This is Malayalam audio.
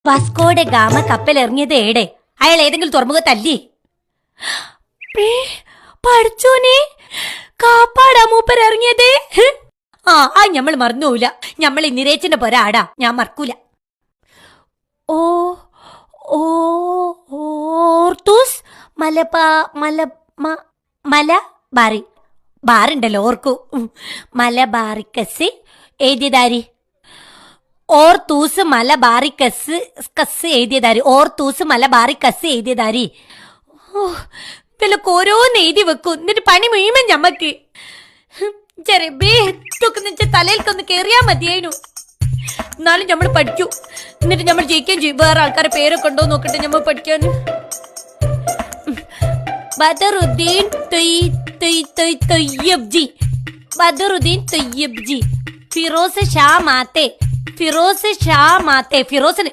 വാസ്കോഡെ ഗാമ കപ്പൽ ഇറങ്ങിയത് ഏടെ? അയാൾ ഏതെങ്കിലും തുറമുഖത്തല്ലേ? പഠിച്ചോനെ, കാപ്പാടാ മൂപ്പർ ഇറങ്ങിയത്. ആ ഞമ്മൾ മറന്നുപോല. ഞമ്മൾ നിരേച്ചന്റെ പൊര ആടാ, ഞാൻ മറക്കൂല. ഓ ഓ ഓർത്തൂസ് മലബാറി ബാറുണ്ടല്ലോ, ഓർക്കൂ. മലബാറിക്കസ് എഴുതിയതാരി? ഓർത്തൂസ് മലബാറിക്കസ് എഴുതിയതാരി? ഓർത്തൂസ് മലബാറിക്കസ് എഴുതിയതാരി? വിലക്ക് ഓരോന്ന് എഴുതി വെക്കും, എന്നിട്ട് പണി മുഴുവൻ ഞമ്മക്ക്. തലയിൽക്കൊന്ന് കേറിയാ മതിയായിരുന്നു. എന്നാലും നമ്മൾ പഠിക്കൂ, എന്നിട്ട് നമ്മൾ ജയിക്കുകയും ചെയ്യും. വേറെ ആൾക്കാരെ പേരൊക്കെ ഉണ്ടോ നോക്കട്ടെ നമ്മൾ പഠിക്കാൻ. ബദറുദ്ദീൻ ഫിറോസ് ഷാ മാത്തെ. ഫിറോസിന്